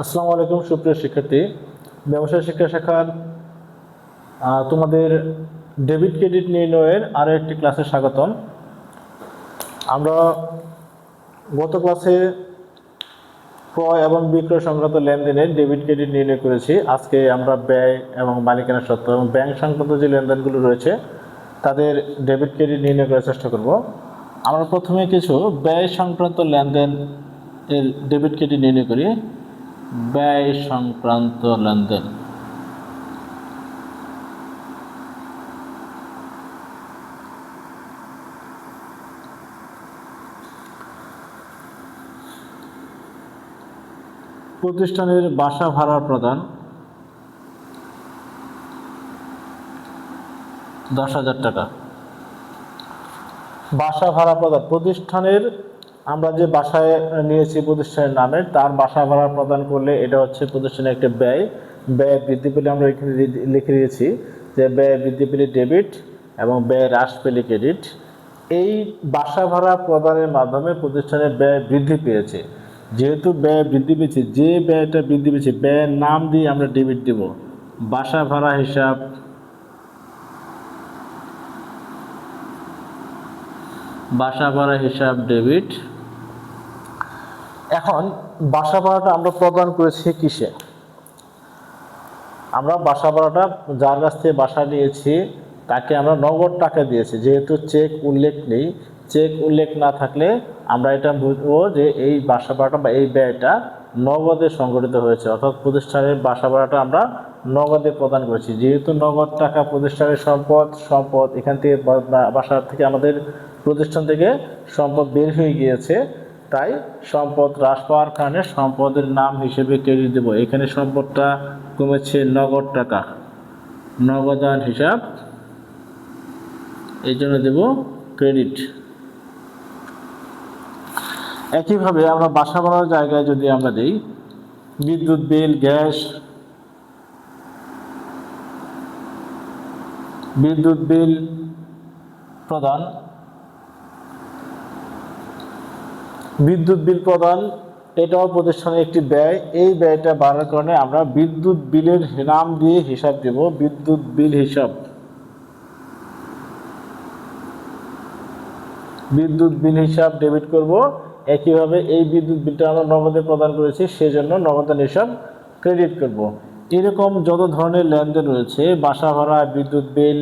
আসসালামু আলাইকুম সুপ্রিয় শিক্ষার্থী, ব্যবসায় শিক্ষা শাখার তোমাদের ডেবিট ক্রেডিট নির্ণয়ের আরও একটি ক্লাসে স্বাগতম। আমরা গত ক্লাসে ক্রয় এবং বিক্রয় সংক্রান্ত লেনদেনের ডেবিট ক্রেডিট নির্ণয় করেছি। আজকে আমরা ব্যয় এবং মালিকানা সত্ত্ব এবং ব্যাংক সংক্রান্ত যে লেনদেনগুলো রয়েছে তাদের ডেবিট ক্রেডিট নির্ণয় করার চেষ্টা করব। আমরা প্রথমে কিছু ব্যয় সংক্রান্ত লেনদেন এর ডেবিট ক্রেডিট নির্ণয় করি। ব্যয় সংক্রান্ত লেনদেন, প্রতিষ্ঠানের বাসা ভাড়া প্রদান 10,000 টাকা। বাসা ভাড়া প্রদান প্রতিষ্ঠানের, আমরা যে বাসায় নিয়েছি প্রতিষ্ঠানের নামে, তার বাসা ভাড়া প্রদান করলে এটা হচ্ছে প্রতিষ্ঠানের একটা ব্যয়। ব্যয় বৃদ্ধি পেলে আমরা এখানে লিখে দিয়েছি যে ব্যয় বৃদ্ধি পেলে ডেবিট এবং ব্যয় হ্রাস পেলে ক্রেডিট। এই বাসা ভাড়া প্রদানের মাধ্যমে প্রতিষ্ঠানের ব্যয় বৃদ্ধি পেয়েছে। যেহেতু ব্যয় বৃদ্ধি পেয়েছে, যে ব্যয়টা বৃদ্ধি পেয়েছে ব্যয়ের নাম দিয়ে আমরা ডেবিট দেব। বাসা ভাড়া হিসাব ডেবিট। এখন বাসা ভাড়াটা আমরা প্রদান করেছি কিসে? আমরা বাসা ভাড়াটা যার কাছ থেকে বাসা নিয়েছি তাকে আমরা নগদ টাকা দিয়েছি। যেহেতু চেক উল্লেখ নেই, চেক উল্লেখ না থাকলে আমরা এটা বুঝবো যে এই বাসা ভাড়াটা বা এই ব্যয়টা নগদে সংগঠিত হয়েছে, অর্থাৎ প্রতিষ্ঠানের বাসা ভাড়াটা আমরা নগদে প্রদান করেছি। যেহেতু নগদ টাকা প্রতিষ্ঠানের সম্পদ এখান থেকে বাসা থেকে আমাদের প্রতিষ্ঠান থেকে সম্পদ বের হয়ে গিয়েছে, তাই সম্পদ হ্রাস পাওয়ার কারণে সম্পদের নাম হিসেবে ক্রেডিট দেব। এখানে সম্পদটা কমেছে নগদ টাকা, নগদান হিসাব, এই জন্য দেব ক্রেডিট। একইভাবে আমরা বাসা ভাড়ার জায়গায় যদি আমরা দিই বিদ্যুৎ বিল, গ্যাস, বিদ্যুৎ বিল প্রদান, বিদ্যুৎ বিল প্রদান এটাও প্রতিষ্ঠানের একটি ব্যয়। এই ব্যয়টা বাড়ার কারণে আমরা বিদ্যুৎ বিলের নাম দিয়ে হিসাব দেব, বিদ্যুৎ বিল হিসাব। বিদ্যুৎ বিল হিসাব ডেবিট করব। একইভাবে এই বিদ্যুৎ বিলটা আমরা নগদে প্রদান করেছি, সেজন্য নগদান হিসাব ক্রেডিট করব। এরকম যত ধরনের লেনদেন রয়েছে, বাসা ভাড়া, বিদ্যুৎ বিল,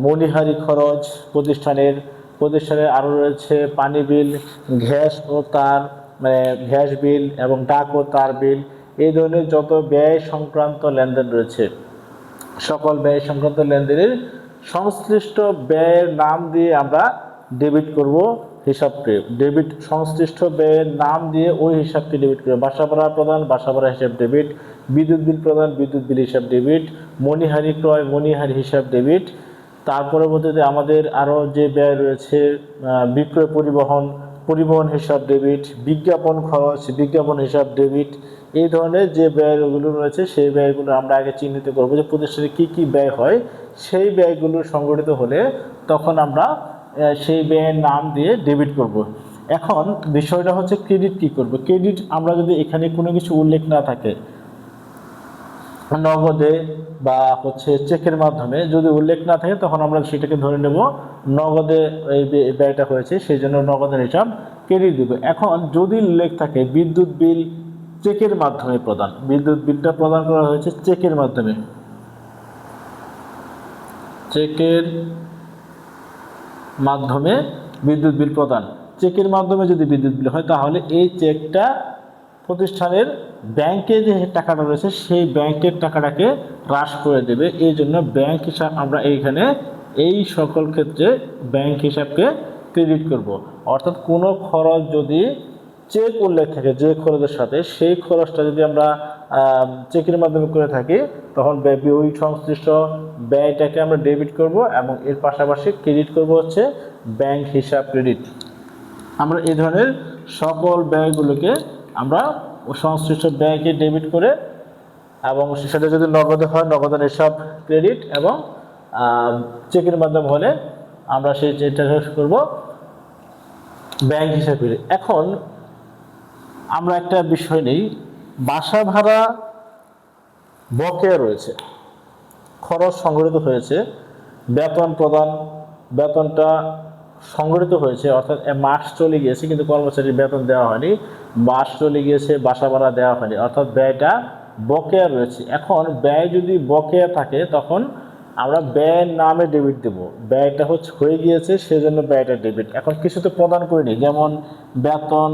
মণিহারি খরচ প্রতিষ্ঠানের আরও রয়েছে পানি বিল, গ্যাস ও তার গ্যাস বিল এবং ডাক ও তার বিল, এই ধরনের যত ব্যয় সংক্রান্ত লেনদেন রয়েছে, সকল ব্যয় সংক্রান্ত লেনদেনের সংশ্লিষ্ট ব্যয়ের নাম দিয়ে আমরা ডেবিট করব হিসাবকে। ডেবিট সংশ্লিষ্ট ব্যয়ের নাম দিয়ে ওই হিসাবকে ডেবিট করব। বাসা ভাড়া প্রদান, বাসা ভাড়া হিসাব ডেবিট। বিদ্যুৎ বিল প্রদান, বিদ্যুৎ বিল হিসাব ডেবিট। মণিহারি ক্রয়, মণিহারি হিসাব ডেবিট। তার পরবর্তীতে আমাদের আরও যে ব্যয় রয়েছে, বিক্রয় পরিবহন হিসাব ডেবিট। বিজ্ঞাপন খরচ, বিজ্ঞাপন হিসাব ডেবিট। এই ধরনের যে ব্যয়গুলো রয়েছে সেই ব্যয়গুলো আমরা আগে চিহ্নিত করব যে প্রতিষ্ঠানে কী কী ব্যয় হয়। সেই ব্যয়গুলো সংগঠিত হলে তখন আমরা সেই ব্যয়ের নাম দিয়ে ডেবিট করব। এখন বিষয়টা হচ্ছে ক্রেডিট কি করব। ক্রেডিট আমরা যদি এখানে কোনো কিছু উল্লেখ না থাকে, নগদে বা চেকের মাধ্যমে যদি উল্লেখ না থাকে, তখন আমরা সেটাকে ধরে নেব নগদে এই ব্যয়টা হয়েছে, সেই জন্য নগদের হিসাব ক্রেডিট দেব। এখন যদি উল্লেখ থাকে বিদ্যুৎ বিল চেকের মাধ্যমে প্রদান, বিদ্যুৎ বিলটা প্রদান করা হয়েছে চেকের মাধ্যমে, চেকের মাধ্যমে বিদ্যুৎ বিল প্রদান। চেকের মাধ্যমে যদি বিদ্যুৎ বিল হয়, তাহলে এই চেকটা প্রতিষ্ঠানের ব্যাংকে যে টাকাটা রয়েছে সেই ব্যাংকের টাকাটাকে হ্রাস করে দেবে। এই জন্য ব্যাংক হিসাব আমরা এইখানে এই সকল ক্ষেত্রে ব্যাংক হিসাবকে ক্রেডিট করব। অর্থাৎ কোনো খরচ যদি চেক উল্লেখ থাকে যে খরচের সাথে, সেই খরচটা যদি আমরা চেকের মাধ্যমে করে থাকি, তখন ওই সংশ্লিষ্ট ব্যয়টাকে আমরা ডেবিট করব এবং এর পাশাপাশি ক্রেডিট করব হচ্ছে ব্যাংক হিসাব ক্রেডিট। আমরা এই ধরনের সকল ব্যয়গুলোকে আমরা সংশ্লিষ্ট ব্যয়কে ডেবিট করে, এবং সেটা যদি নগদে হয় নগদান হিসাব ক্রেডিট, এবং চেকের মাধ্যমে হলে আমরা সেই চেকটা করব ব্যাংক হিসাবে। এখন আমরা একটা বিষয় নেই, বাসা ভাড়া বকেয়া রয়েছে, খরচ সংগঠিত হয়েছে, বেতন প্রদান, বেতনটা সংগঠিত হয়েছে, অর্থাৎ মাস চলে গিয়েছে কিন্তু কর্মচারীর বেতন দেওয়া হয়নি, মাস চলে গিয়েছে বাসা ভাড়া দেওয়া হয়নি, অর্থাৎ ব্যয়টা বকেয়া রয়েছে। এখন ব্যয় যদি বকেয়া থাকে তখন আমরা ব্যয়ের নামে ডেবিট দেব, ব্যয়টা হয়ে গিয়েছে সেজন্য ব্যয়টা ডেবিট। এখন কিছু তো প্রদান করিনি, যেমন বেতন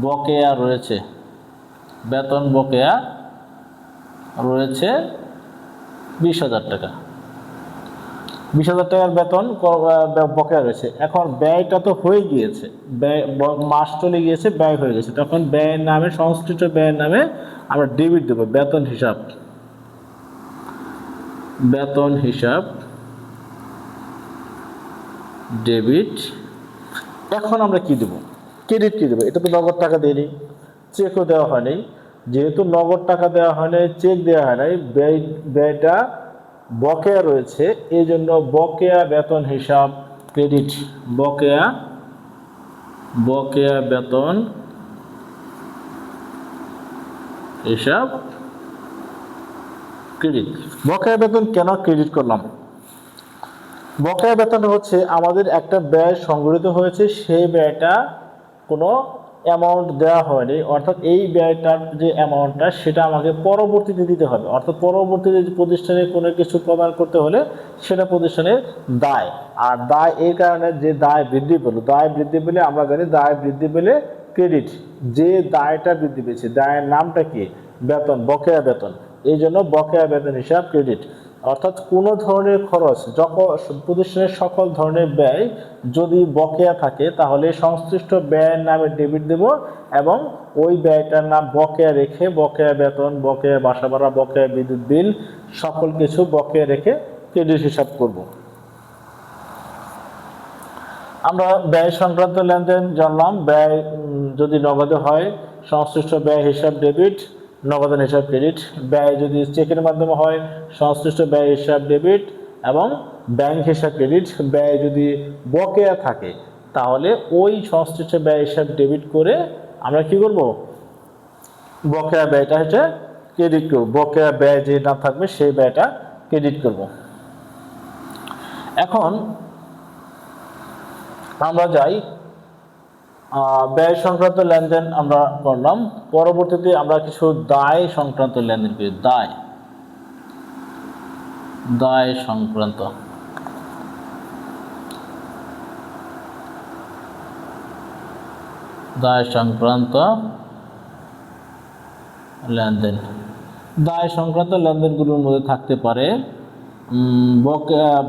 বকেয়া রয়েছে, বেতন বকেয়া রয়েছে 20,000 টাকা, 20,000 টাকার বেতন বকেয়া রয়েছে। এখন ব্যয়টা তো হয়ে গিয়েছে, ব্যয় মাস চলে গিয়েছে, ব্যয় হয়ে গেছে, তখন ব্যয়ের নামে, সংশ্লিষ্ট ব্যয়ের নামে আমরা ডেবিট দেবো, বেতন হিসাব, বেতন হিসাব ডেবিট। এখন আমরা কি দেব, ক্রেডিট কি দেবো, এটা তো নগদ টাকা দেয়নি, চেকও দেওয়া হয়নি, যেহেতু নগদ টাকা দেওয়া হয় নাই, চেক দেওয়া হয় নাই, ব্যয়টা বকেয়া রয়েছে, এই জন্য বকেয়া বেতন হিসাব ক্রেডিট, বকেয়া বেতন হিসাব ক্রেডিট। বকেয়া বেতন কেন ক্রেডিট করলাম? বকেয়া বেতন হচ্ছে আমাদের একটা ব্যয় সংগঠিত হয়েছে, সেই ব্যয়টা কোনো অ্যামাউন্ট দেওয়া হয়নি, অর্থাৎ এই ব্যয়টার যে অ্যামাউন্টটা সেটা আমাকে পরবর্তীতে দিতে হবে, অর্থাৎ পরবর্তীতে প্রতিষ্ঠানে কোনো কিছু প্রদান করতে হলে সেটা প্রতিষ্ঠানের দায়। আর দায় এই কারণে যে দায় বৃদ্ধি পেল, দায় বৃদ্ধি পেলে আমরা জানি দায় বৃদ্ধি পেলে ক্রেডিট, যে দায়টা বৃদ্ধি পেয়েছে দায়ের নামটা কি, বেতন, বকেয়া বেতন, এই জন্য বকেয়া বেতন হিসাব ক্রেডিট। অর্থাৎ কোনো ধরনের খরচ, যখন প্রতিষ্ঠানের সকল ধরনের ব্যয় যদি বকেয়া থাকে তাহলে সংশ্লিষ্ট ব্যয়ের নামে ডেবিট দেব এবং ওই ব্যয়টার নাম বকেয়া রেখে, বকেয়া বেতন, বকেয়া বাসা ভাড়া, বকেয়া বিদ্যুৎ বিল, সকল কিছু বকেয়া রেখে ক্রেডিট হিসাব করব। আমরা ব্যয় সংক্রান্ত লেনদেন জানলাম, ব্যয় যদি নগদে হয় সংশ্লিষ্ট ব্যয় হিসাব ডেবিট, নগদান হিসাব ক্রেডিট, ব্যয় যদি চেকের মাধ্যমে হয় সংশ্লিষ্ট ব্যয় হিসাব ডেবিট এবং ব্যাংক হিসাব ক্রেডিট, ব্যয় যদি বকেয়া থাকে তাহলে ওই সংশ্লিষ্ট ব্যয় হিসাব ডেবিট করে আমরা কি করব, বকেয়া ব্যয়টা হচ্ছে ক্রেডিট করব, বকেয়া ব্যয় যে না থাকবে সেই ব্যয়টা ক্রেডিট করব। এখন আমরা যাই, ব্যয় সংক্রান্ত লেনদেন আমরা করলাম, পরবর্তীতে আমরা কিছু দায় সংক্রান্ত লেনদেন করি, দায় সংক্রান্ত লেনদেন। দায় সংক্রান্ত লেনদেনগুলোর মধ্যে থাকতে পারে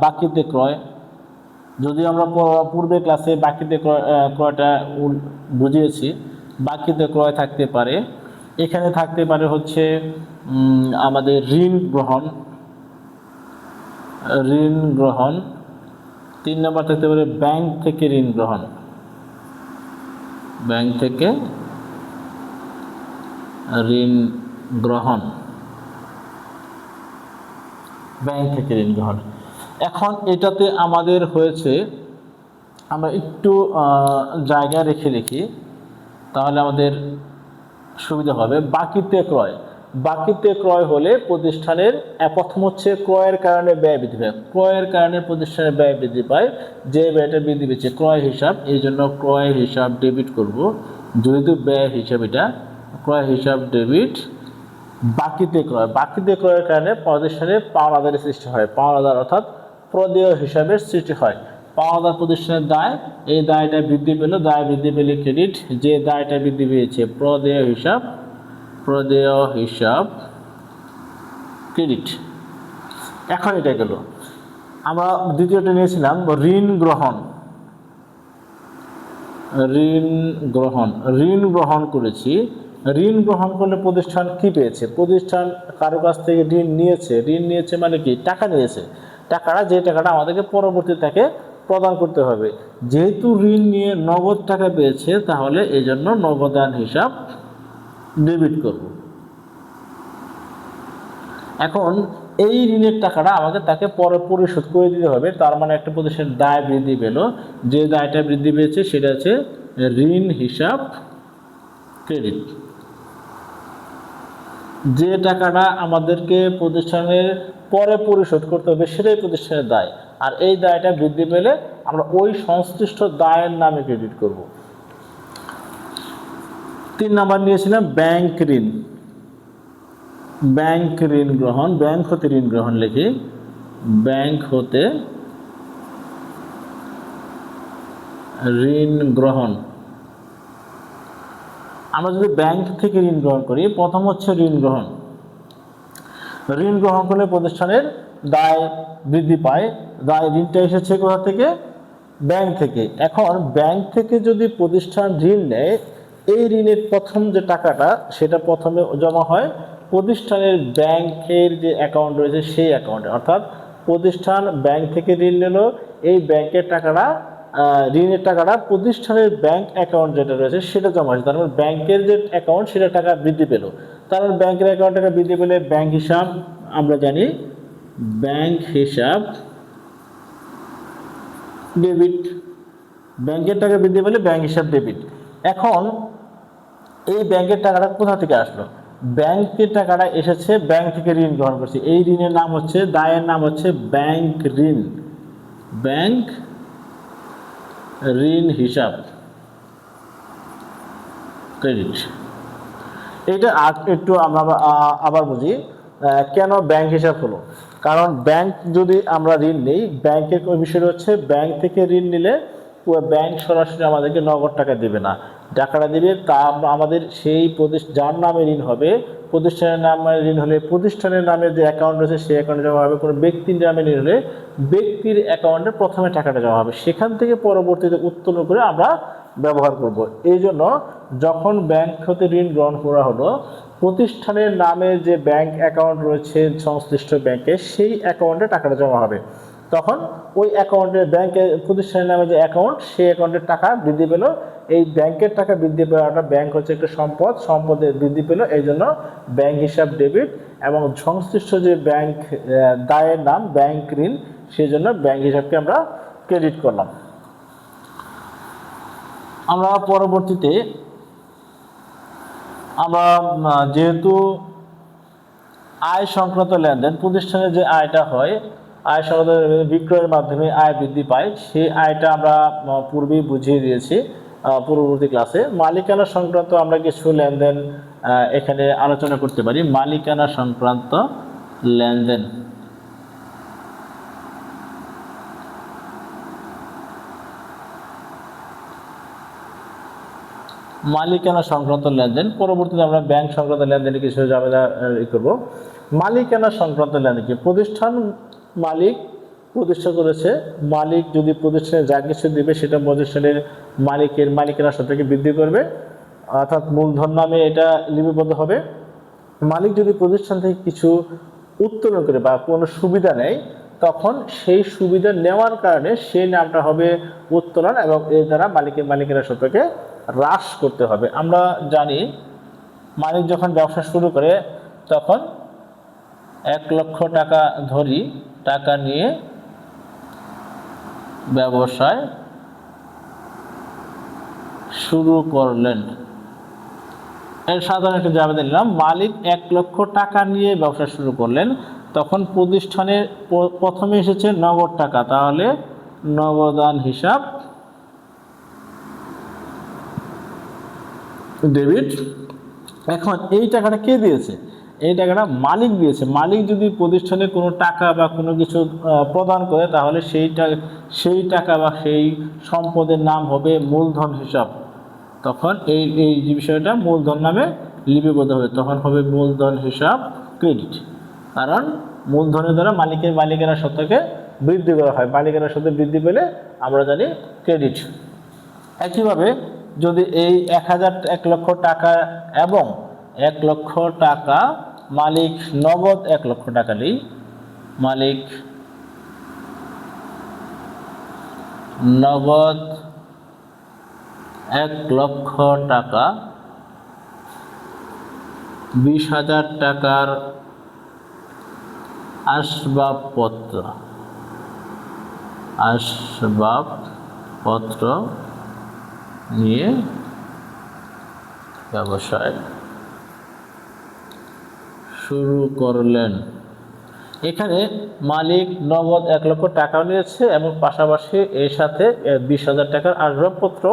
বাকিতে ক্রয়, যদি আমরা পূর্বে ক্লাসে বাকিতে ক্রয়টা বুঝিয়েছি, বাকিতে ক্রয় থাকতে পারে, এখানে থাকতে পারে হচ্ছে আমাদের ঋণ গ্রহণ, 3 নম্বর থাকতে পারে ব্যাংক থেকে ঋণ গ্রহণ, ব্যাংক থেকে ঋণ গ্রহণ, ব্যাংক থেকে ঋণ গ্রহণ। এখন এটাতে আমাদের হয়েছে, আমরা একটু জায়গা রেখে দেখি তাহলে আমাদের সুবিধা হবে। বাকিতে ক্রয়, বাকিতে ক্রয় হলে প্রতিষ্ঠানের প্রথম হচ্ছে ক্রয়ের কারণে ব্যয় বৃদ্ধি পায়, ক্রয়ের কারণে প্রতিষ্ঠানের ব্যয় বৃদ্ধি পায়, যে ব্যয়টা বৃদ্ধি পেয়েছে ক্রয় হিসাব, এই জন্য ক্রয় হিসাব ডেবিট করব, যেহেতু ব্যয় হিসাব এটা, ক্রয় হিসাব ডেবিট। বাকিতে ক্রয়, বাকিতে ক্রয়ের কারণে প্রতিষ্ঠানের পাওনাদারের সৃষ্টি হয়, পাওনাদার অর্থাৎ প্রদেয় হিসাবের সৃষ্টি হয়, পাওনাদার প্রতিষ্ঠানের দায়, এই দায়টা বৃদ্ধি পেল, দায় বৃদ্ধি পেলে ক্রেডিট, যে দায়টা বৃদ্ধি পেয়েছে প্রদেয় হিসাব ক্রেডিট। এখন এটা গেল, আমরা দ্বিতীয়টা নিয়েছিলাম ঋণ গ্রহণ করেছি। ঋণ গ্রহণ করলে প্রতিষ্ঠান কি পেয়েছে, প্রতিষ্ঠান কারো কাছ থেকে ঋণ নিয়েছে মানে কি, টাকা নিয়েছে, টাকাটা যে টাকাটা আমাদেরকে পরবর্তী তাকে প্রদান করতে হবে, যেহেতু ঋণ নিয়ে নগদ টাকা পেয়েছে তাহলে এই জন্য নগদান হিসাব ডেবিট করব। এখন এই ঋণের টাকাটা আমাকে তাকে পরে পরিশোধ করে দিতে হবে, তার মানে একটা প্রতিষ্ঠানের দায় বৃদ্ধি পেল, যে দায়টা বৃদ্ধি পেয়েছে সেটা হচ্ছে ঋণ হিসাব ক্রেডিট। যে টাকাটা আমাদেরকে প্রতিষ্ঠানের পরে পরিশোধ করতে হবে সেটাই প্রতিষ্ঠানের দায়, আর এই দায়টা বৃদ্ধি পেলে আমরা ওই সংশ্লিষ্ট দায়ের নামে ক্রেডিট করব। 3 নাম্বার নিয়েছিলাম ব্যাংক ঋণ। ব্যাংক ঋণ গ্রহণ, ব্যাংক হতে ঋণ গ্রহণ লিখি, ব্যাংক হতে ঋণ গ্রহণ। আমরা যদি ব্যাংক থেকে ঋণ গ্রহণ করি, প্রথম হচ্ছে ঋণ গ্রহণ। ঋণ গ্রহণ করলে প্রতিষ্ঠানের দায় বৃদ্ধি পায়। দায়, ঋণটা এসেছে কোথা থেকে? ব্যাংক থেকে। এখন ব্যাংক থেকে যদি প্রতিষ্ঠান ঋণ নেয়, এই ঋণের প্রথম যে টাকাটা সেটা প্রথমে জমা হয় প্রতিষ্ঠানের ব্যাংকের যে অ্যাকাউন্ট রয়েছে সেই অ্যাকাউন্টে। অর্থাৎ প্রতিষ্ঠান ব্যাংক থেকে ঋণ নিল, এই ব্যাংকের টাকাটা, ঋণের টাকাটা প্রতিষ্ঠানের ব্যাংক অ্যাকাউন্ট যেটা রয়েছে সেটা জমা হয়েছে। তার মানে ব্যাংকের যে অ্যাকাউন্ট সেটা টাকা বৃদ্ধি পেল। তার মানে ব্যাংকের অ্যাকাউন্ট টাকা বৃদ্ধি পেলে ব্যাংক হিসাব আমরা জানি, ব্যাংক হিসাব ডেবিট। ব্যাংকের টাকা বৃদ্ধি পেলে ব্যাংক হিসাব ডেবিট। এখন এই ব্যাংকের টাকাটা কোথা থেকে আসলো? ব্যাংকের টাকাটা এসেছে ব্যাংক থেকে ঋণ গ্রহণ করছে। এই ঋণের নাম হচ্ছে, দায়ের নাম হচ্ছে ব্যাংক ঋণ। ব্যাংক ঋণ হিসাব ক্রেডিট। এটা একটু আমরা আবার বুঝি কেন ব্যাংক হিসাব হলো। কারণ ব্যাংক যদি আমরা ঋণ নিই, ব্যাংকের বিষয় হচ্ছে ব্যাংক থেকে ঋণ নিলে ব্যাংক সরাসরি আমাদেরকে নগদ টাকা দেবে না, টাকাটা দেবে তা আমাদের সেই যার নামে ঋণ হবে, প্রতিষ্ঠানের নামে ঋণ হলে প্রতিষ্ঠানের নামে যে অ্যাকাউন্ট রয়েছে সেই অ্যাকাউন্টে জমা হবে। কোনো ব্যক্তির নামে ঋণ হলে ব্যক্তির অ্যাকাউন্টে প্রথমে টাকাটা জমা হবে, সেখান থেকে পরবর্তীতে উত্তোলন করে আমরা ব্যবহার করব। এই জন্য যখন ব্যাংক হতে ঋণ গ্রহণ করা হলো, প্রতিষ্ঠানের নামে যে ব্যাংক অ্যাকাউন্ট রয়েছে সংশ্লিষ্ট ব্যাংকে সেই অ্যাকাউন্টে টাকাটা জমা হবে। তখন ওই অ্যাকাউন্টে ব্যাংকের প্রতিষ্ঠানের নামে যে অ্যাকাউন্ট সেই অ্যাকাউন্টের টাকা বৃদ্ধি পেল। এই ব্যাংকের টাকা বৃদ্ধি পাওয়াটা, ব্যাংক হচ্ছে একটা সম্পদ, সম্পদের বৃদ্ধি পেল, এই জন্য ব্যাংক হিসাব ডেবিট। এবং সংশ্লিষ্ট যে ব্যাংক দায়ের নাম ব্যাংক ঋণ, সেই জন্য ব্যাংক হিসাবকে আমরা ক্রেডিট করলাম। আমরা পরবর্তীতে আমরা যেহেতু আয় সংক্রান্ত লেনদেন, প্রতিষ্ঠানের যে আয়টা হয়, আয় সংক্রান্ত বিক্রয়ের মাধ্যমে আয় বৃদ্ধি পায়, সেই আয়টা আমরা পূর্বেই বুঝিয়ে দিয়েছি পূর্ববর্তী ক্লাসে। মালিকানা সংক্রান্ত আমরা কিছু লেনদেন এখানে আলোচনা করতে পারি। মালিকানা সংক্রান্ত লেনদেন। মালিকানা সংক্রান্ত লেনদেন, পরবর্তীতে আমরা ব্যাংক সংক্রান্ত লেনদেনে কিছু ঝামেলা করব। মালিকানা সংক্রান্ত লেনদেন কি? প্রতিষ্ঠান মালিক প্রতিষ্ঠা করেছে, মালিক যদি প্রতিষ্ঠানে যা কিছু দেবে সেটা প্রতিষ্ঠানের মালিকের মালিকানা সত্ত্বকে বৃদ্ধি করবে, অর্থাৎ মূলধন নামে এটা লিপিবদ্ধ হবে। মালিক যদি প্রতিষ্ঠান থেকে কিছু উত্তোলন করে বা কোনো সুবিধা নেয়, তখন সেই সুবিধা নেওয়ার কারণে সেই নামটা হবে উত্তোলন, এবং এর দ্বারা মালিকের মালিকানা সত্ত্বকে হ্রাস করতে হবে। আমরা জানি মালিক যখন ব্যবসা শুরু করে তখন 1 লক্ষ টাকা ধরি, টাকা নিয়ে ব্যবসায় শুরু করলেন। এর সাধারণ একটা জাবেদা নিলাম, মালিক 1 লক্ষ টাকা নিয়ে ব্যবসা শুরু করলেন, তখন প্রতিষ্ঠানের প্রথমে এসেছে নগদ টাকা, তাহলে নগদান হিসাব ডেবিট। এখন এই টাকাটা কে দিয়েছে? এই টাকাটা মালিক দিয়েছে। মালিক যদি প্রতিষ্ঠানে কোনো টাকা বা কোনো কিছু প্রদান করে, তাহলে সেই টাকা বা সেই সম্পদের নাম হবে মূলধন হিসাব। তখন এই বিষয়টা মূলধন নামে লিপিবদ্ধ হবে, তখন হবে মূলধন হিসাব ক্রেডিট। কারণ মূলধনের দ্বারা মালিকের মালিকানা সত্ত্বকে বৃদ্ধি করা হয়, মালিকানা সত্ত্ব বৃদ্ধি পেলে আমরা জানি ক্রেডিট। একইভাবে যদি এই 1 লক্ষ টাকা এবং 1 লক্ষ টাকা মালিক নগদ 1 লক্ষ টাকা নেই, মালিক নগদ 1 লক্ষ টাকা 20,000 টাকার আসবাবপত্র নিয়ে ব্যবসায় শুরু করলেন। এখানে মালিক নগদ 1 লক্ষ টাকাও নিয়েছে এবং পাশাপাশি এর সাথে 20,000 টাকার আসবাবপত্র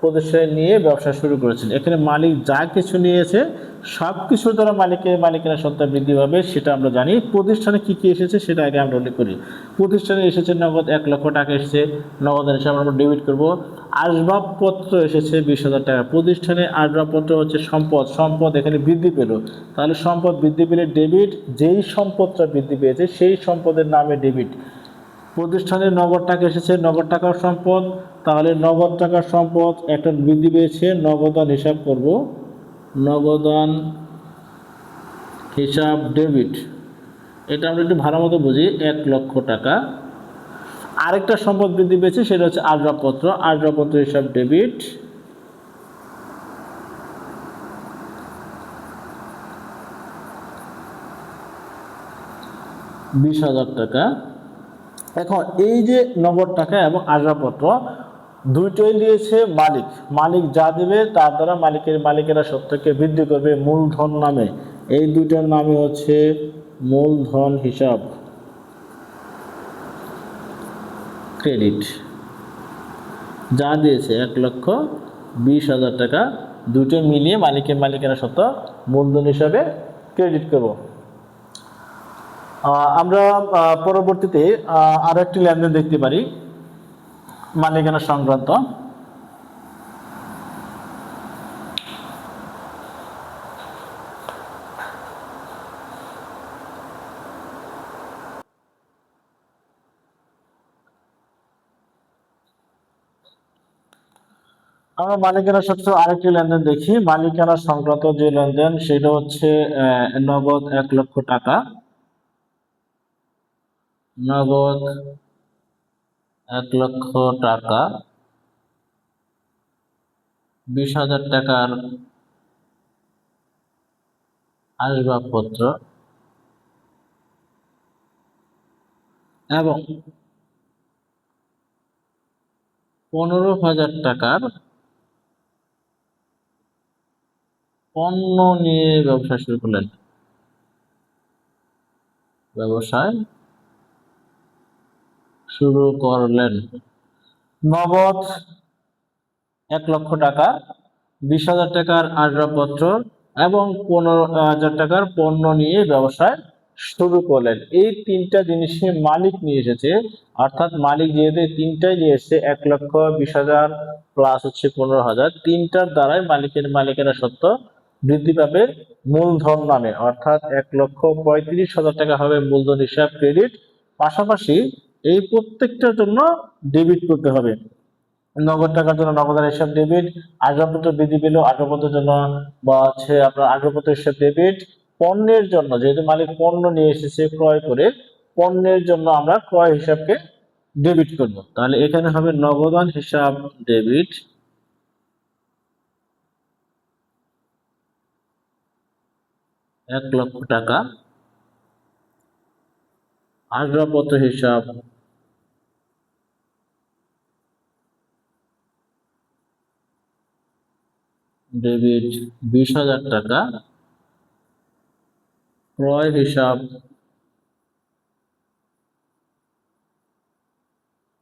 প্রতিষ্ঠানে নিয়ে ব্যবসা শুরু করেছেন। এখানে মালিক যা কিছু নিয়েছে সব কিছুর দ্বারা মালিকেরা সত্তা বৃদ্ধি পাবে সেটা আমরা জানি। প্রতিষ্ঠানে কি কি এসেছে সেটা আগে আমরা উল্লেখ করি। প্রতিষ্ঠানে এসেছে নগদ 1 লক্ষ টাকা এসেছে, নগদের হিসাবে আমরা ডেবিট করব। আসবাবপত্র এসেছে 20,000 টাকা। প্রতিষ্ঠানে আসবাবপত্র হচ্ছে সম্পদ এখানে বৃদ্ধি পেল, তাহলে সম্পদ বৃদ্ধি পেলে ডেবিট, যেই সম্পদটা বৃদ্ধি পেয়েছে সেই সম্পদের নামে ডেবিট। প্রতিষ্ঠানে নগদ টাকা এসেছে, নগদ টাকার সম্পদ, তাহলে নগদ টাকার সম্পদ একটা বৃদ্ধি পেয়েছে, নগদান হিসাব করব, নগদান হিসাব ডেবিট। এটা আমরা একটু ভালো মতো বুঝি। 1 লক্ষ টাকা। আরেকটা সম্পদ বৃদ্ধি পেয়েছে সেটা হচ্ছে আসবাবপত্র হিসাব ডেবিট, 20,000 টাকা। এখন এই যে নগদ টাকা এবং আসবাবপত্র দুইটাই দিয়েছে মালিক যা দেবে তার দ্বারা মালিকেরা সত্যকে বৃদ্ধি করবে মূলধন নামে। এই দুইটার নামই হচ্ছে মূলধন হিসাব ক্রেডিট। যা দিয়েছে 1,20,000 টাকা, দুটো মিলিয়ে মালিকেরা সত্য মূলধন হিসাবে ক্রেডিট করব। আমরা পরবর্তীতে আরো একটি লেনদেন দেখতে পারি মালিকানা সংক্রান্ত। আমরা মালিকানা সংক্রান্ত আরেকটি লেনদেন দেখি। মালিকানা সংক্রান্ত যে লেনদেন সেটা হচ্ছে নগদ 1 লক্ষ টাকা, নগদ 1 লক্ষ টাকা, 20,000 টাকার আসবাবপত্র এবং 15,000 টাকার পণ্য নিয়ে ব্যবসা শুরু করলেন। নগদ 1 লক্ষ টাকা, 20,000 টাকার আসবাবপত্র এবং 15,000 টাকার পণ্য নিয়ে ব্যবসায় শুরু করলেন। এই তিনটা জিনিসই মালিক নিয়ে এসেছে, অর্থাৎ মালিক যেহেতু তিনটাই নিয়ে এসেছে 1,20,000 প্লাস হচ্ছে 15,000, তিনটার দ্বারাই মালিকেরা সত্ত্ব বৃদ্ধি পাবে মূলধন নামে, অর্থাৎ 1,35,000 টাকা হবে মূলধন হিসাব ক্রেডিট। পাশাপাশি এই প্রত্যেকটার জন্য ডেবিট করতে হবে। নগদ টাকার জন্য নগদের হিসাব ডেবিট, আসবাবপত্র বৃদ্ধি পেল আসবাবপত্রের জন্য বা হচ্ছে আপনার আসবাবপত্র হিসাব ডেবিট। পণ্যের জন্য যেহেতু মালিক পণ্য নিয়ে এসেছে ক্রয় করে, পণ্যের জন্য আমরা ক্রয় হিসাবকে ডেবিট করব। তাহলে এখানে হবে নগদান হিসাব ডেবিট, 1 লক্ষ টাকা, আসবাবপত্র হিসাব ডেবিট 20,000 টাকা, ক্রয় হিসাব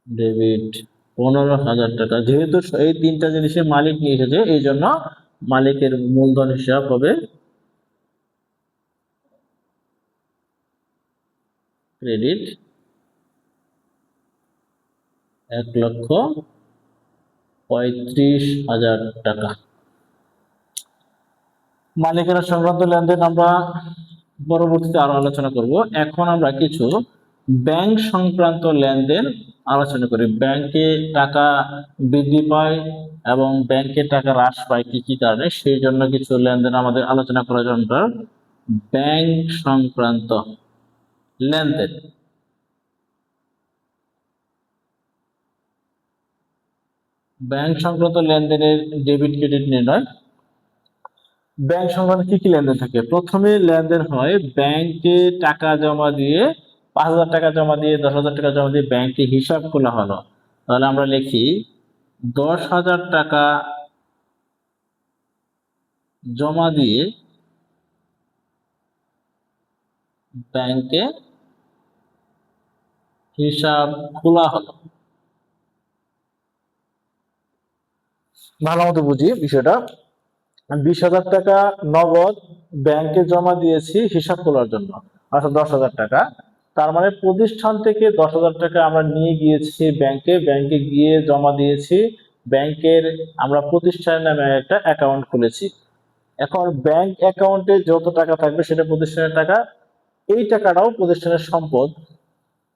ডেবিট 15,000 টাকা। যেহেতু এই তিনটা জিনিসের মালিক নিয়ে এসেছে এই জন্য মালিকের মূলধন হিসাব হবে ক্রেডিট 1,35,000 টাকা। মালিকানা সংক্রান্ত লেনদেন আমরা পরবর্তীতে আরো আলোচনা করব। এখন আমরা কিছু ব্যাংক সংক্রান্ত লেনদেন আলোচনা করি। ব্যাংকে টাকা বৃদ্ধি পায় এবং ব্যাংকে টাকা হ্রাস পায় কি কি কারণে, সেই জন্য কিছু লেনদেন আমাদের আলোচনা করা দরকার। ব্যাংক সংক্রান্ত লেনদেন। ব্যাংক সংক্রান্ত লেনদেনের ডেবিট ক্রেডিট নির্ণয়। ব্যাংক সংক্রান্ত কি কি লেনদেন থাকে? প্রথমে লেনদেন হয় ব্যাংকে টাকা জমা দিয়ে, 5,000 টাকা জমা দিয়ে, 10,000 টাকা জমা দিয়ে ব্যাংকে হিসাব খোলা হলো। তাহলে আমরা লিখি 10,000 টাকা জমা দিয়ে ব্যাংকে হিসাব খোলা হলো। ভালো মতো বুঝি বিষয়টা। 20,000 টাকা নগদ ব্যাংকে জমা দিয়েছি হিসাব খোলার জন্য, অর্থাৎ 10,000 টাকা। তার মানে প্রতিষ্ঠান থেকে 10,000 টাকা আমরা নিয়ে গিয়েছি ব্যাংকে, ব্যাংকে গিয়ে জমা দিয়েছি। ব্যাংকের আমরা প্রতিষ্ঠানের নামে একটা অ্যাকাউন্ট খুলেছি। এখন ব্যাংক অ্যাকাউন্টে যত টাকা থাকবে সেটা প্রতিষ্ঠানের টাকা, এই টাকাটাও প্রতিষ্ঠানের সম্পদ।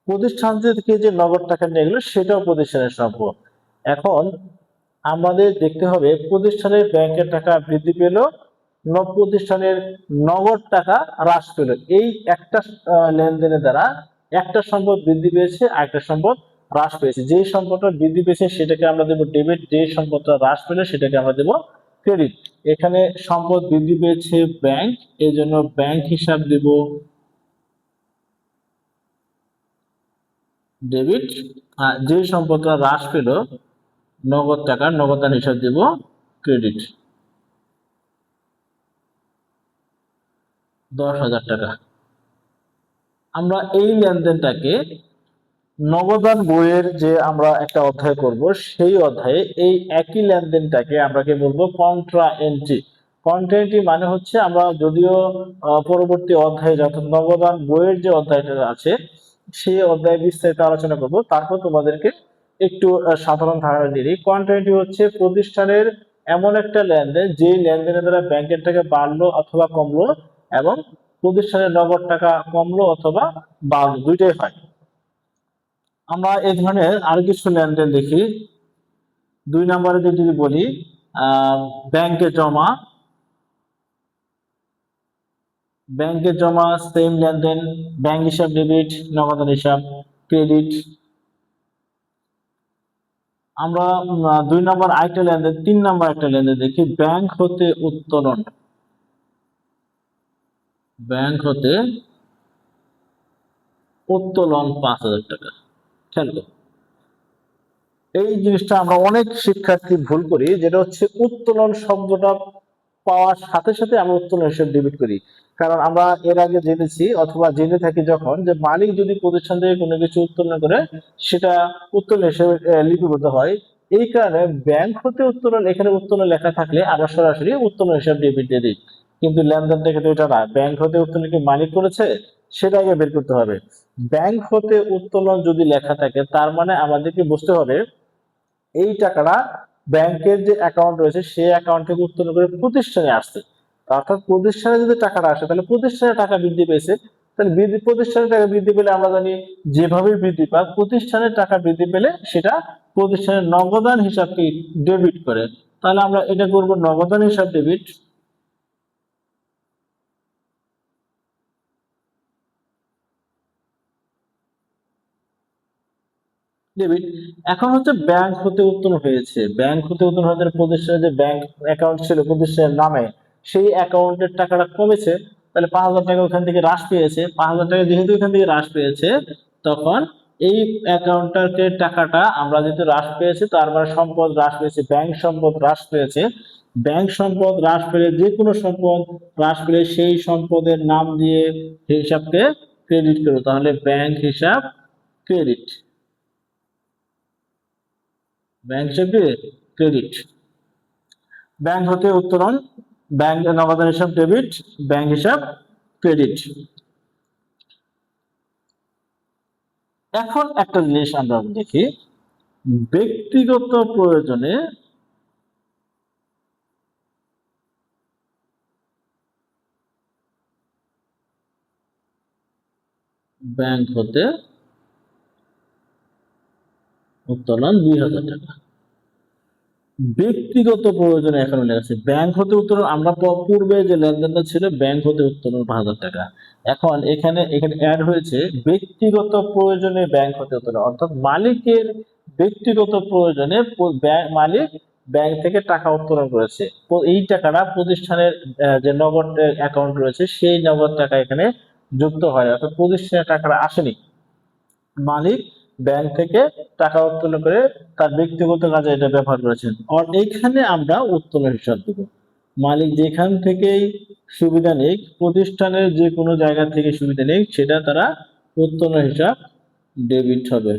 প্রতিষ্ঠান থেকে যে নগদ টাকা নিয়ে গেলো সেটাও প্রতিষ্ঠানের সম্পদ। এখন আমাদের দেখতে হবে প্রতিষ্ঠানের ব্যাংকের টাকা বৃদ্ধি পেল, প্রতিষ্ঠানের নগদ টাকা হ্রাস পেল। এই একটা লেনদেনের দ্বারা একটা সম্পদ বৃদ্ধি পেয়েছে, আরেকটা সম্পদ হ্রাস পেয়েছে। যেই সম্পদটা বৃদ্ধি পেয়েছে সেটাকে আমরা দেবো ডেবিট, যে সম্পদটা হ্রাস পেলে সেটাকে আমরা দেবো ক্রেডিট। এখানে সম্পদ বৃদ্ধি পেয়েছে ব্যাংক, এই জন্য ব্যাংক হিসাব দেব ডেবিট। আর যে সম্পদটা হ্রাস পেল নগদ টাকা, নগদান হিসাব দেব ক্রেডিট। 10,000 টাকা। আমরা এই লেনদেনটাকে নগদান বইয়ের যে আমরা একটা অধ্যায় করব সেই অধ্যায়ে এই একই লেনদেনটাকে আমরা কি বলবো কন্ট্রা এন্ট্রি। কন্ট্রা এন্ট্রি মানে হচ্ছে আমরা যদিও পরবর্তী অধ্যায়ে অর্থাৎ নগদান বইয়ের যে অধ্যায়টা আছে সেই অধ্যায়ে বিস্তারিত আলোচনা করব। তারপর তোমাদেরকে একটু সাধারণ ধারণা দিই। কন্ট্রা এন্ট্রি হচ্ছে প্রতিষ্ঠানের এমন একটা লেনদেন যে লেনদেনের দ্বারা ব্যাংকের টাকা বাড়লো অথবা কমলো, এবং প্রতিষ্ঠানের নগদ টাকা কমলো অথবা বাড়লো, দুইটাই হয়। আমরা এই ধরনের আরো কিছু লেনদেন দেখি। 2 নম্বরে যদি বলি ব্যাংকে জমা, ব্যাংকে জমা সেম লেনদেন, ব্যাংক হিসাব ডেবিট, নগদান হিসাব ক্রেডিট। আমরা 2 নম্বর আরেকটা লেনদেন, 3 নম্বর একটা লেনদেন দেখি, ব্যাংক হতে উত্তোলন। ব্যাংক হতে উত্তোলন 5,000 টাকা। খেয়াল করো, এই জিনিসটা আমরা অনেক শিক্ষার্থী ভুল করি, যেটা হচ্ছে উত্তোলন শব্দটা পাওয়ার সাথে সাথে আমরা উত্তোলন হিসেবে ডেবিট করি। কারণ আমরা এর আগে জেনেছি অথবা জেনে থাকি যখন, যে মালিক যদি প্রতিষ্ঠান থেকে কোনো কিছু উত্তোলন করে সেটা উত্তোলন হিসেবে লিপিবদ্ধ হয়। এই কারণে ব্যাংক হতে উত্তোলন, এখানে উত্তোলন লেখা থাকলে আমরা সরাসরি উত্তোলন হিসেবে ডেবিট দিয়ে দিই। কিন্তু লেনদেনটা কিন্তু এটা না, ব্যাংক হতে উত্তোলন কি মালিক করেছে সেটা আগে বের করতে হবে। ব্যাংক হতে উত্তোলন যদি লেখা থাকে তার মানে আমাদেরকে বুঝতে হবে এই টাকাটা ব্যাংকের যে অ্যাকাউন্ট রয়েছে সেই অ্যাকাউন্ট থেকে উত্তোলন করে প্রতিষ্ঠানে আসছে। অর্থাৎ প্রতিষ্ঠানে যদি টাকাটা আসে তাহলে প্রতিষ্ঠানে টাকা বৃদ্ধি পেয়েছে। তাহলে প্রতিষ্ঠানের টাকা বৃদ্ধি পেলে আমরা জানি যেভাবে বৃদ্ধি পায়, প্রতিষ্ঠানের টাকা বৃদ্ধি পেলে সেটা প্রতিষ্ঠানের নগদান হিসাবকে ডেবিট করে। তাহলে আমরা এটা করব নগদান হিসাব ডেবিট। ডেবিট। এখন হচ্ছে ব্যাংক হতে উত্তোলন হয়েছে, ব্যাংক হতে উত্তোলন হয়ে প্রতিষ্ঠানের যে ব্যাংক অ্যাকাউন্ট ছিল প্রতিষ্ঠানের নামে সেই অ্যাকাউন্টের টাকাটা কমেছে, তাহলে 5,000 টাকা ওখান থেকে হ্রাস পেয়েছে। 5,000 টাকা যেহেতু ওখান থেকে হ্রাস পেয়েছে, তখন এই অ্যাকাউন্টের টাকাটা আমরা যেহেতু হ্রাস পেয়েছে তার মানে সম্পদ হ্রাস পেয়েছে, ব্যাংক সম্পদ হ্রাস পেয়েছে। ব্যাংক সম্পদ হ্রাস পেলে, যে কোনো সম্পদ হ্রাস পেলে সেই সম্পদের নাম দিয়ে হিসাবকে ক্রেডিট করবো, তাহলে ব্যাংক হিসাব ক্রেডিট। ব্যাংক হিসাবে ক্রেডিট। ব্যাংক হতে উত্তোলন, ব্যাংক নগদান হিসাব ডেবিট, ব্যাংক হিসাব ক্রেডিট। এখন একটা জিনিস আমরা দেখি, ব্যক্তিগত প্রয়োজনে ব্যাংক হতে উত্তোলন 2,000 টাকা। ব্যক্তিগত প্রয়োজনে এখন লেখা আছে ব্যাংক হতে উত্তোলন। আমরা পূর্বে যে লেনদেনটা ছিল ব্যাংক হতে উত্তোলন 5,000 টাকা, এখন এখানে অ্যাড হয়েছে ব্যক্তিগত প্রয়োজনে ব্যাংক হতে উত্তোলন, অর্থাৎ মালিকের ব্যক্তিগত প্রয়োজনে মালিক ব্যাংক থেকে টাকা উত্তোলন করেছে। তো এই টাকাটা প্রতিষ্ঠানের যে নগদ অ্যাকাউন্ট রয়েছে সেই নগদ টাকা এখানে যুক্ত হয়, অর্থাৎ প্রতিষ্ঠানের টাকাটা আসেনি, মালিক ব্যাংক থেকে টাকা উত্তোলন করে তার ব্যক্তিগত কাজে এটা ব্যবহার করেছেন। আর এইখানে আমরা উত্তোলন হিসাব দেব। মালিক যেখান থেকেই সুবিধা নিক, প্রতিষ্ঠানের যে কোনো জায়গা থেকে সুবিধা নিক, সেটা তারা উত্তোলন হিসাব ডেবিট হবে।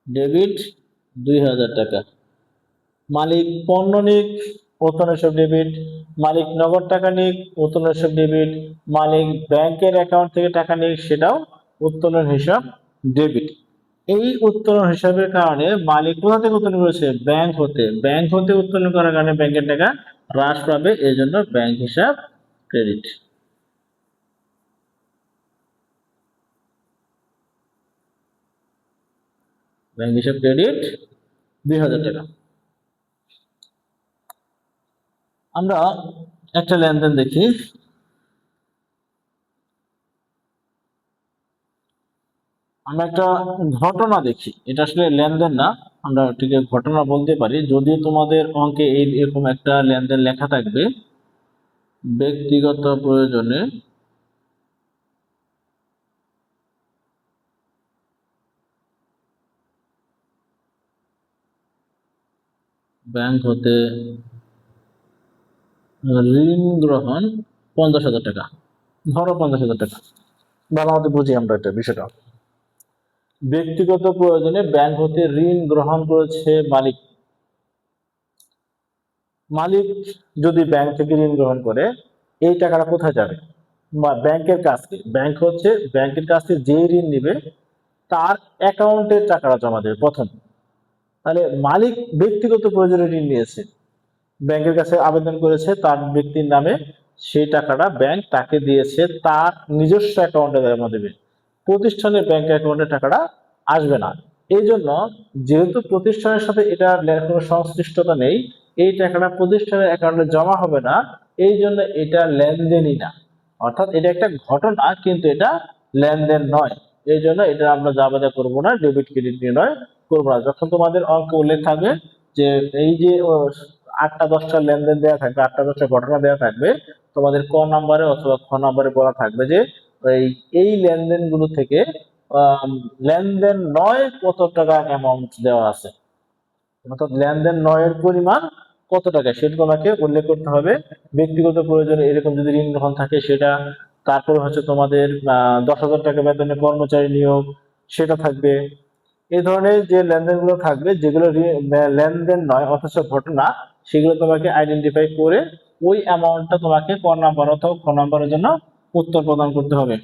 ডেবিট 2000 টাকা। মালিক পণ্য নিক, উত্তোলন হিসাব ডেবিট। মালিক নগদ টাকা নিক, উত্তোলন হিসাব ডেবিট। মালিক ব্যাংকের অ্যাকাউন্ট থেকে টাকা নিক, সেটাও উত্তোলন হিসাব ডেবিট। এই উত্তোলন হিসাবের কারণে মালিক কোথা থেকে উত্তোলন করেছে? ব্যাংক হতে। ব্যাংক হতে উত্তোলন করার কারণে ব্যাংকের টাকা হ্রাস পাবে, এই জন্য ব্যাংক হিসাব ক্রেডিট। ব্যাংক হিসাব ক্রেডিট 2000 টাকা। আমরা একটা লেনদেন দেখি। আমরা একটা ঘটনা দেখি, এটা আসলে লেনদেন না, আমরা এটাকে ঘটনা বলতে পারি। যদি তোমাদের অঙ্কে এরকম একটা লেনদেন লেখা থাকবে, ব্যক্তিগত প্রয়োজনে ব্যাংক হতে ঋণ গ্রহণ 50,000 টাকা, ধরো 50,000 টাকা, ভালো মতো বুঝি আমরা এটা বিষয়টা। ব্যক্তিগত প্রয়োজনে ব্যাংক হতে ঋণ গ্রহণ করেছে মালিক। মালিক যদি ব্যাংক থেকে ঋণ গ্রহণ করে, এই টাকাটা কোথায় যাবে? ব্যাংকের কাছে। ব্যাংক হচ্ছে ব্যাংকের কাছে যে ঋণ নিবে তার অ্যাকাউন্টে টাকাটা জমা দেবে প্রথম। তাহলে মালিক ব্যক্তিগত প্রয়োজনে ঋণ নিয়েছে, ব্যাংকের কাছে আবেদন করেছে তার ব্যক্তির নামে, সেই টাকাটা ব্যাংক তাকে দিয়েছে, তার নিজস্ব অ্যাকাউন্টে জমা দেবে, প্রতিষ্ঠানের ব্যাংক অ্যাকাউন্টে টাকাটা আসবে না। এই জন্য যেহেতু প্রতিষ্ঠানের সাথে এটা কোনো সংশ্লিষ্টতা নেই, এই টাকাটা প্রতিষ্ঠানের অ্যাকাউন্টে জমা হবে না, এই জন্য এটা লেনদেনই না। অর্থাৎ এটা একটা ঘটনা, কিন্তু এটা লেনদেন নয়। এই জন্য এটা আমরা জাবেদা করবো না, ডেবিট ক্রেডিট নির্ণয় করবো না। যখন তোমাদের অঙ্কে উল্লেখ থাকবে যে এই যে 8টা 10টা লেনদেন দেওয়া থাকবে, 8টা 10টা ঘটনা দেওয়া থাকবে, তোমাদের ক নাম্বারে অথবা খ নাম্বারে বলা থাকবে যে এই লেনদেন গুলো থেকে লেনদেন নয় কত টাকা অ্যামাউন্ট দেওয়া আছে, অর্থাৎ লেনদেন নয়ের পরিমাণ কত টাকা সেটা তোমাকে উল্লেখ করতে হবে। ব্যক্তিগত প্রয়োজনে এরকম যদি ঋণ গ্রহণ থাকে সেটা, তারপর হচ্ছে তোমাদের 10,000 টাকা বেতনে কর্মচারী নিয়োগ, সেটা থাকবে। এই ধরনের যে লেনদেন গুলো থাকবে, যেগুলো লেনদেন নয় অথচ ঘটনা, সেগুলো তোমাকে আইডেন্টিফাই করে ওই অ্যামাউন্টটা তোমাকে ক নাম্বার অথবা খ নাম্বারের জন্য উত্তর প্রদান করতে হবে।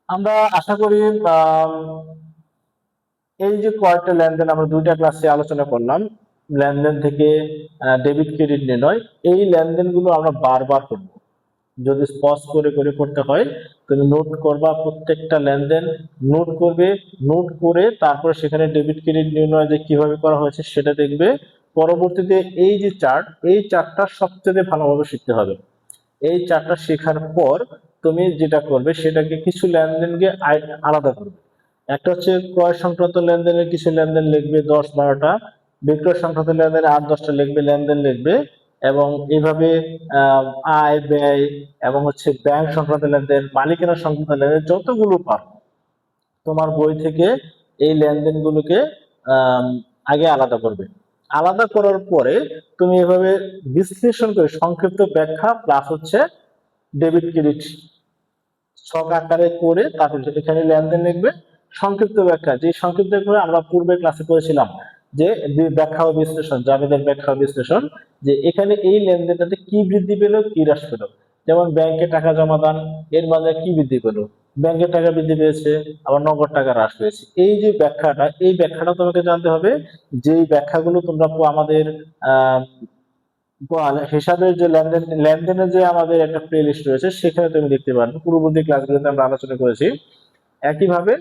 আমরা আশা করি এই যে কয়েকটা লেনদেন আমরা 2টা ক্লাসে আলোচনা করলাম, লেনদেন থেকে ডেবিট ক্রেডিট নির্ণয়, এই লেনদেন গুলো আমরা বারবার করব। যদি পজ করে করে করতে হয়, তুমি নোট করবা, প্রত্যেকটা লেনদেন নোট করবে, নোট করে তারপরে সেখানে ডেবিট ক্রেডিট নির্ণয় যে কিভাবে করা হয়েছে সেটা দেখবে। পরবর্তীতে এই যে চার্ট, এই চার্টটা সবচেয়ে ভালোভাবে শিখতে হবে। এই চার্টটা শেখার পর তুমি যেটা করবে, সেটাকে কিছু লেনদেনকে আলাদা করবে। একটা হচ্ছে ক্রয় সংক্রান্ত লেনদেনের কিছু লেনদেন লিখবে 10-12টা, বিক্রয় সংক্রান্ত লেনদেনে 8-10টা লিখবে, লেনদেন লিখবে। এবং এইভাবে আয় ব্যয় এবং হচ্ছে ব্যাংক সংক্রান্ত লেনদেন, মালিকানা সংক্রান্ত লেনদেন যতগুলো পারো তোমার বই থেকে এই লেনদেন গুলোকে আগে আলাদা করবে। আলাদা করার পরে তুমি এভাবে বিশ্লেষণ করে সংক্ষিপ্ত ব্যাখ্যা প্লাস হচ্ছে ডেবিট ক্রেডিট ছক আকারে করে তারপর এখানে লেনদেন লিখবে। সংক্ষিপ্ত ব্যাখ্যা, যে সংক্ষিপ্ত ব্যাখ্যা আমরা পূর্বে ক্লাসে করেছিলাম যে ব্যাখ্যা ও বিশ্লেষণ, জাবেদের ব্যাখ্যা ও বিশ্লেষণ, যে এখানে এই লেনদেনটাতে কি বৃদ্ধি পেল কি হ্রাস পেল। যেমন ব্যাংকে টাকা জমা দান, এর মাঝে কি বৃদ্ধি পেল, ব্যাংকের টাকা বৃদ্ধি পেয়েছে, আবার নগদ টাকা হ্রাস পেয়েছে। এই যে ব্যাখ্যাটা, এই ব্যাখ্যাটা তোমাকে জানতে হবে। যেই ব্যাখ্যাগুলো তোমরা আমাদের আহ হিসাবের যে লেনদেনের যে আমাদের একটা প্লে লিস্ট রয়েছে, সেখানে তুমি দেখতে পারবে, পূর্ববর্তী ক্লাসগুলোতে আমরা আলোচনা করেছি। একইভাবে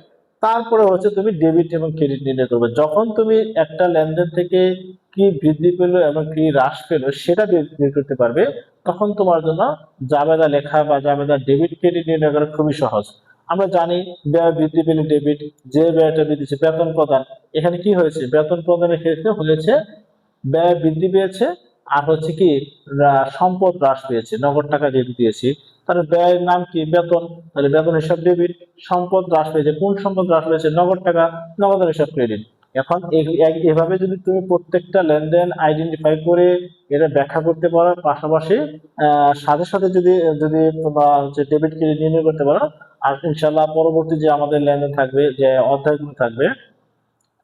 তারপরে হচ্ছে তুমি ডেবিট এবং ক্রেডিট নির্ণয় করবে। যখন তুমি একটা লেনদেন থেকে কি বৃদ্ধি পেলো এবং কি হ্রাস পেলো সেটা বের করতে পারবে, তখন তোমার জন্য জাবেদা লেখা বা জাবেদা ডেবিট ক্রেডিট নির্ণয় করা খুবই সহজ। আমরা জানি ব্যয় বৃদ্ধি পেলে ডেবিট, যে ব্যয়টা বৃদ্ধি, বেতন প্রদান, এখানে কি হয়েছে, বেতন প্রদানের ক্ষেত্রে হয়েছে ব্যয় বৃদ্ধি পেয়েছে, আর হচ্ছে কি সম্পদ হ্রাস পেয়েছে, নগদ টাকা যেহেতু দিয়েছি, তাহলে ব্যয়ের নাম কি, বেতন, তাহলে বেতন হিসাব ডেবিট। সম্পদ হ্রাস পেয়েছে, কোন সম্পদ হ্রাস পেয়েছে, নগদ টাকা, নগদের হিসাব ক্রেডিট। এখন এভাবে যদি তুমি প্রত্যেকটা লেনদেন আইডেন্টিফাই করে এটা ব্যাখ্যা করতে পারো, পাশাপাশি সাথে সাথে যদি যদি তোমার যে ডেবিট ক্রেডিট নির্ণয় করতে পারো, আর ইনশাল্লাহ পরবর্তী যে আমাদের লেনদেন থাকবে, যে অধ্যায়গুলো থাকবে,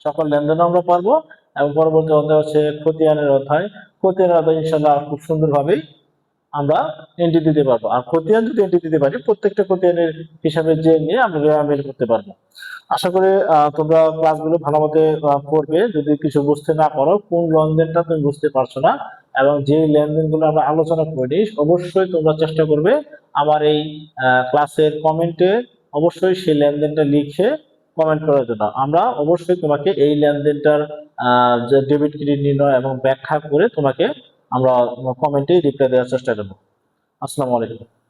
সকল লেনদেন আমরা পারবো। এবং পরবর্তী অধ্যায় হচ্ছে খতিয়ানের অধ্যায়। খতিয়ানের অধ্যায় ইনশাল্লাহ খুব সুন্দরভাবেই আমরা এন্ট্রি দিতে পারবো। আর খতিয়ান যদি এন্ট্রি দিতে পারি, প্রত্যেকটা খতিয়ানের হিসাবে যে নিয়ে আমরা বের করতে পারবো। আশা করি তোমরা ক্লাসগুলো ভালো মতো করবে। যদি কিছু বুঝতে না পারো, কোন লেনদেনটা তুমি বুঝতে পারছো না এবং যে লেনদেনগুলো আমরা আলোচনা করি, অবশ্যই তোমরা চেষ্টা করবে আমার এই ক্লাসের কমেন্টে অবশ্যই সেই লেনদেনটা লিখে কমেন্ট করার জন্য। আমরা অবশ্যই তোমাকে এই লেনদেনটার যে ডেবিট ক্রেডিট নির্ণয় এবং ব্যাখ্যা করে তোমাকে আমরা কমেন্টে রিপ্লাই দেওয়ার চেষ্টা করবো। আসসালামু আলাইকুম।